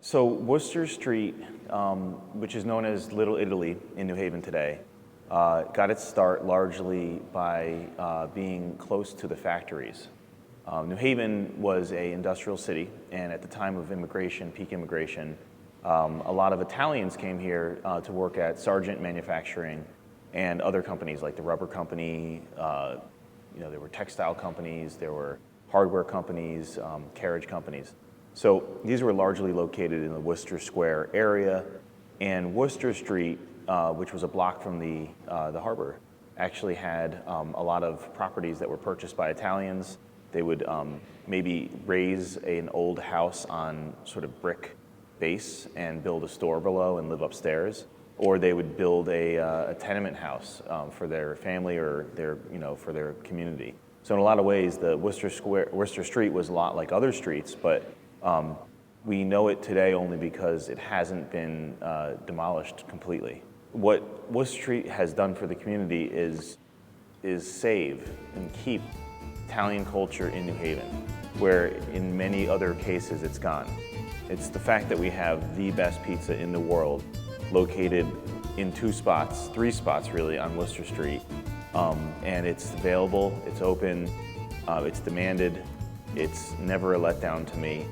So Wooster Street, which is known as Little Italy in New Haven today, got its start largely by being close to the factories. New Haven was an industrial city, and at the time of immigration, peak immigration, a lot of Italians came here to work at Sargent Manufacturing and other companies like the rubber company. There were textile companies, there were hardware companies, carriage companies. So these were largely located in the Wooster Square area, and Wooster Street, which was a block from the harbor, actually had a lot of properties that were purchased by Italians. They would maybe raise an old house on sort of brick base and build a store below and live upstairs, or they would build a tenement house for their family or for their community. So in a lot of ways, the Wooster Street was a lot like other streets, but we know it today only because it hasn't been demolished completely. What Wooster Street has done for the community is save and keep Italian culture in New Haven, where in many other cases it's gone. It's the fact that we have the best pizza in the world located in three spots really on Wooster Street. And it's available, it's open, it's demanded, it's never a letdown to me.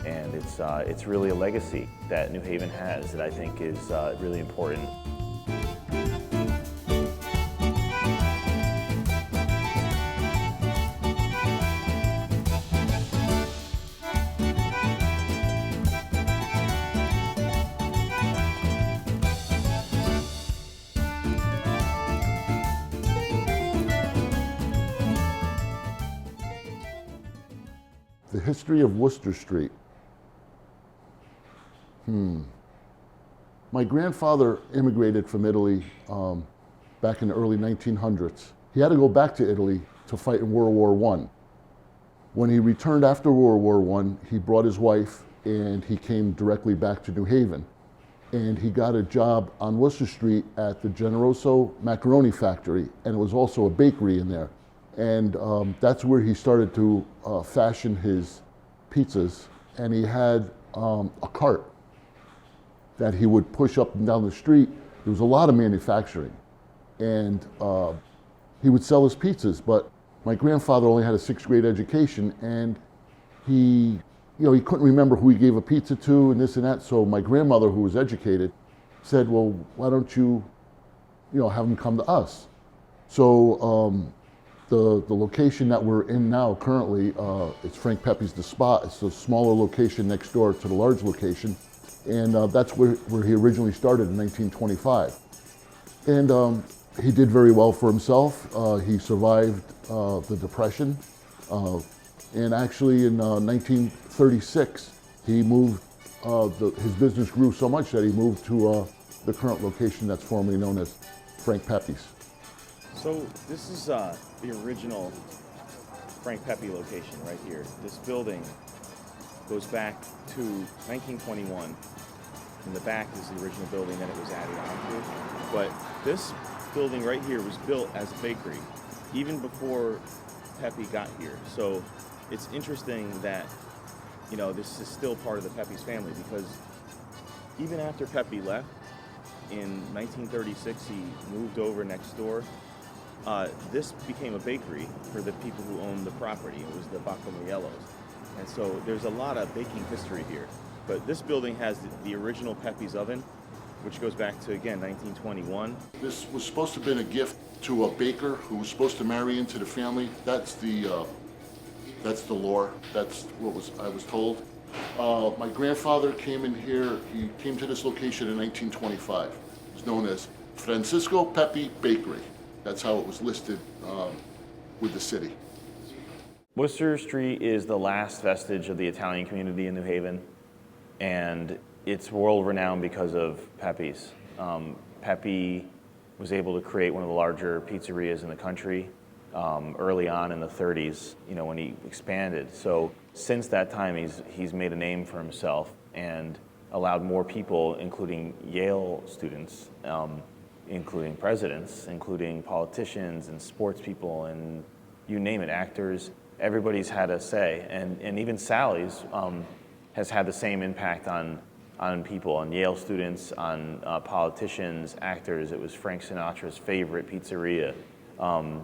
And it's really a legacy that New Haven has that I think is really important. The history of Wooster Street. My grandfather immigrated from Italy back in the early 1900s. He had to go back to Italy to fight in World War I. When he returned after World War I, he brought his wife and he came directly back to New Haven. And he got a job on Wooster Street at the Generoso Macaroni Factory, and it was also a bakery in there. And that's where he started to fashion his pizzas. And he had a cart that he would push up and down the street. There was a lot of manufacturing. And he would sell his pizzas, but my grandfather only had a sixth grade education, and he couldn't remember who he gave a pizza to and this and that. So my grandmother, who was educated, said, well, why don't you have him come to us? So the location that we're in now currently, it's Frank Pepe's The Spot. It's a smaller location next door to the large location. And that's where he originally started in 1925. And he did very well for himself. He survived the Depression. And actually in 1936, he moved, his business grew so much that he moved to the current location that's formerly known as Frank Pepe's. So this is the original Frank Pepe location right here. This building goes back to 1921. In the back is the original building that it was added onto. But this building right here was built as a bakery, even before Pepe got here. So it's interesting that, this is still part of the Pepe's family, because even after Pepe left, in 1936, he moved over next door. This became a bakery for the people who owned the property. It was the Baccamariellos. And so there's a lot of baking history here. But this building has the original Pepe's oven, which goes back to, again, 1921. This was supposed to have been a gift to a baker who was supposed to marry into the family. That's the lore. That's what I was told. My grandfather came in here. He came to this location in 1925. It was known as Francisco Pepe Bakery. That's how it was listed with the city. Wooster Street is the last vestige of the Italian community in New Haven, and it's world-renowned because of Pepe's. Pepe was able to create one of the larger pizzerias in the country early on in the 30s, when he expanded. So since that time, he's made a name for himself and allowed more people, including Yale students, including presidents, including politicians and sports people, and you name it, actors. Everybody's had a say, and even Sally's has had the same impact on on people, on Yale students, on politicians, actors. It was Frank Sinatra's favorite pizzeria.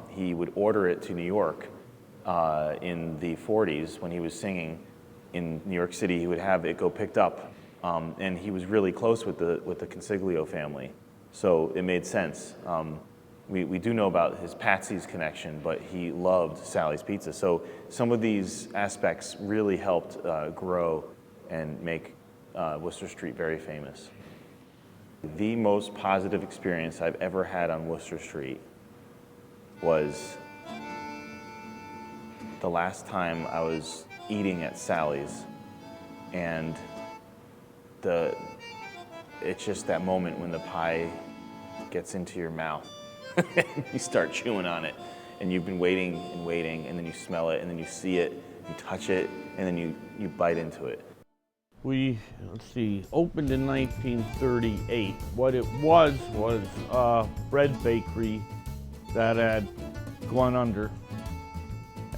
He would order it to New York in the 40s when he was singing in New York City. He would have it go picked up, and he was really close with the Consiglio family, so it made sense. We do know about his Patsy's connection, but he loved Sally's Pizza. So some of these aspects really helped grow and make Wooster Street very famous. The most positive experience I've ever had on Wooster Street was the last time I was eating at Sally's, and it's just that moment when the pie gets into your mouth. You start chewing on it, and you've been waiting and waiting, and then you smell it, and then you see it, you touch it, and then you bite into it. We, opened in 1938. What it was a bread bakery that had gone under,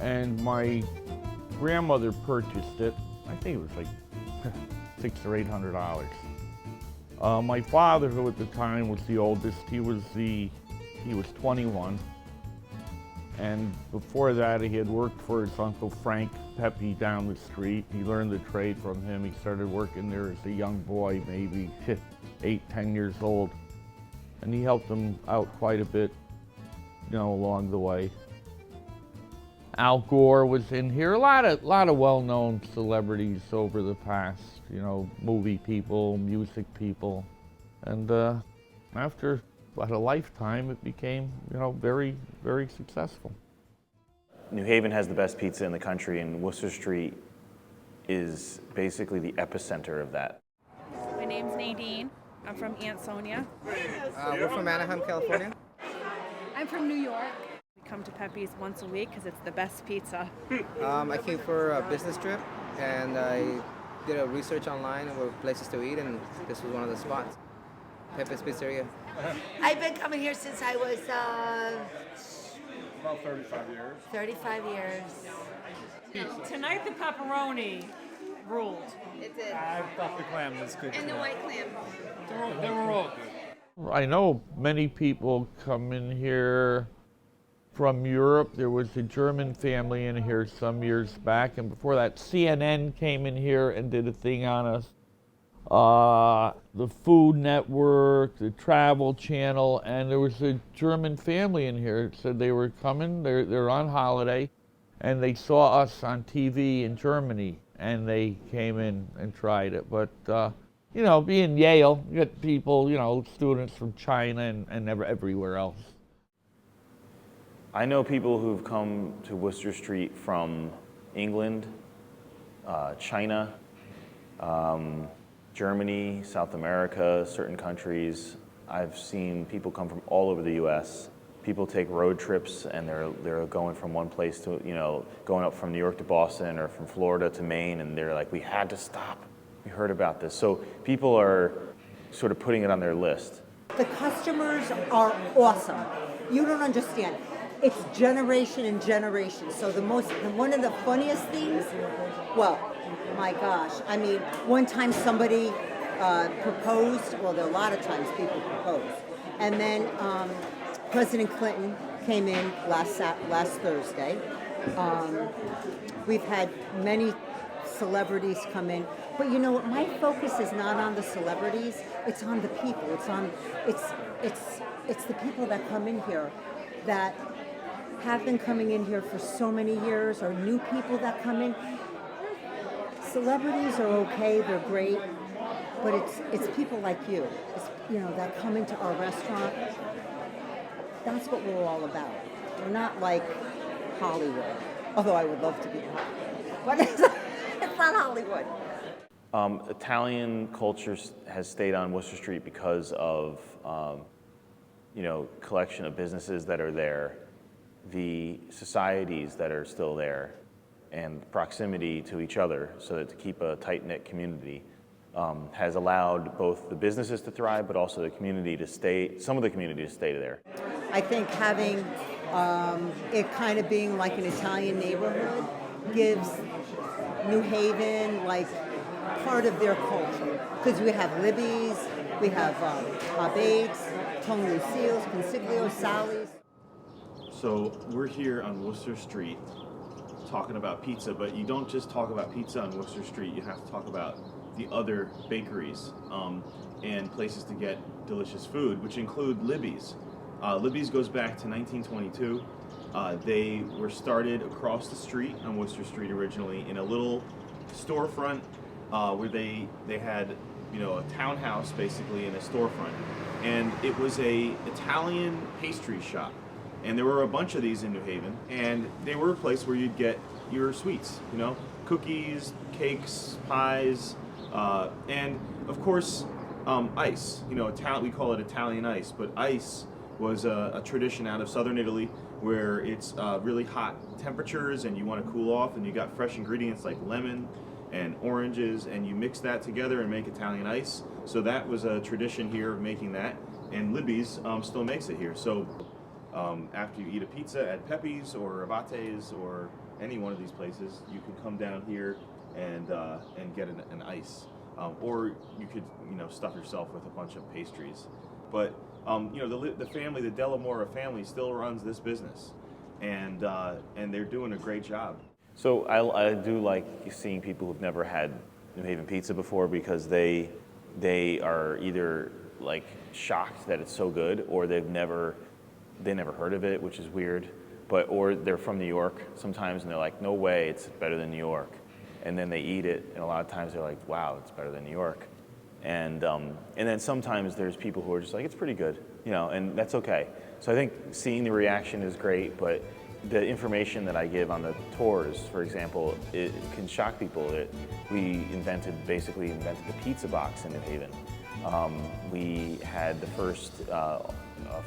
and my grandmother purchased it. I think it was like $600 or $800. My father, who at the time was the oldest, he was 21, and before that he had worked for his Uncle Frank Pepe down the street. He learned the trade from him. He started working there as a young boy, maybe 8, 10 years old, and he helped him out quite a bit, along the way. Al Gore was in here. A lot of well-known celebrities over the past, movie people, music people, and after about a lifetime, it became, very, very successful. New Haven has the best pizza in the country, and Wooster Street is basically the epicenter of that. My name's Nadine. I'm from Aunt Sonia. We're from Anaheim, California. I'm from New York. We come to Pepe's once a week because it's the best pizza. I came for a business trip, and I did a research online of places to eat, and this was one of the spots. Pepe's Pizzeria. I've been coming here since I was About 35 years. 35 years. Tonight the pepperoni ruled. It did. I thought the clam was good. And the white clam. They were all good. I know many people come in here from Europe. There was a German family in here some years back, and before that, CNN came in here and did a thing on us. The Food Network, the Travel Channel, and there was a German family in here that said they were coming, they're on holiday, and they saw us on TV in Germany, and they came in and tried it. But, being Yale, you got people, students from China and everywhere else. I know people who've come to Wooster Street from England, China, Germany, South America, certain countries. I've seen people come from all over the U.S. People take road trips, and they're going from one place to, going up from New York to Boston or from Florida to Maine, and they're like, we had to stop. We heard about this. So people are sort of putting it on their list. The customers are awesome. You don't understand. It's generation and generation. So one of the funniest things, well, my gosh, one time somebody proposed, well, there are a lot of times people propose, and then President Clinton came in last Thursday. We've had many celebrities come in, but you know what? My focus is not on the celebrities. It's on the people. It's the people that come in here that have been coming in here for so many years, or new people that come in. Celebrities are okay, they're great, but it's people like you, that come into our restaurant. That's what we're all about. We're not like Hollywood, although I would love to be in Hollywood, but it's not Hollywood. Italian culture has stayed on Wooster Street because of, collection of businesses that are there, the societies that are still there, and proximity to each other, so that to keep a tight-knit community has allowed both the businesses to thrive, but also the community to stay, some of the community to stay there. I think having it kind of being like an Italian neighborhood gives New Haven part of their culture. Because we have Libby's, we have Bates, Tone Lucille's, Consiglio, Sally's. So we're here on Wooster Street talking about pizza, but you don't just talk about pizza on Wooster Street, you have to talk about the other bakeries and places to get delicious food, which include Libby's. Libby's goes back to 1922. They were started across the street on Wooster Street originally in a little storefront where they had, you know, a townhouse basically in a storefront, and it was a Italian pastry shop. And there were a bunch of these in New Haven, and they were a place where you'd get your sweets, you know, cookies, cakes, pies, and of course, ice. You know, we call it Italian ice, but ice was a tradition out of southern Italy where it's really hot temperatures and you want to cool off, and you got fresh ingredients like lemon and oranges, and you mix that together and make Italian ice. So that was a tradition here of making that, and Libby's still makes it here. So after you eat a pizza at Pepe's or Abate's or any one of these places, you can come down here and get an ice, or you could, you know, stuff yourself with a bunch of pastries. But you know, the family, the Delamora family, still runs this business, and they're doing a great job. So I do like seeing people who've never had New Haven pizza before, because they are either like shocked that it's so good, or they never heard of it, which is weird, or they're from New York sometimes and they're like, no way, it's better than New York. And then they eat it, and a lot of times they're like, wow, it's better than New York. And then sometimes there's people who are just like, it's pretty good, you know, and that's okay. So I think seeing the reaction is great, but the information that I give on the tours, for example, it can shock people. We basically invented the pizza box in New Haven. We had the first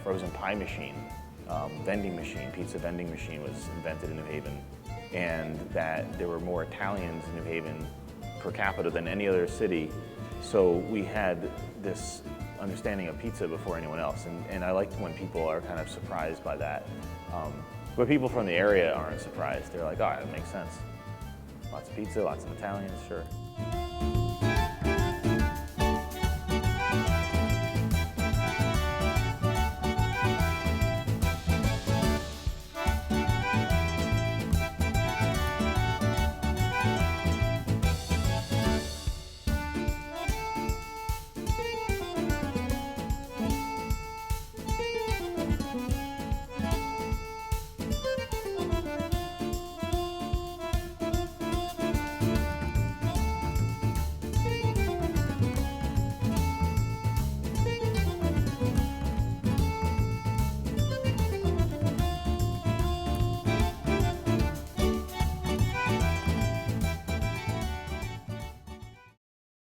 frozen pie machine, pizza vending machine was invented in New Haven, and that there were more Italians in New Haven per capita than any other city. So we had this understanding of pizza before anyone else, and I like when people are kind of surprised by that. But people from the area aren't surprised. They're like, oh, that makes sense. Lots of pizza, lots of Italians, sure.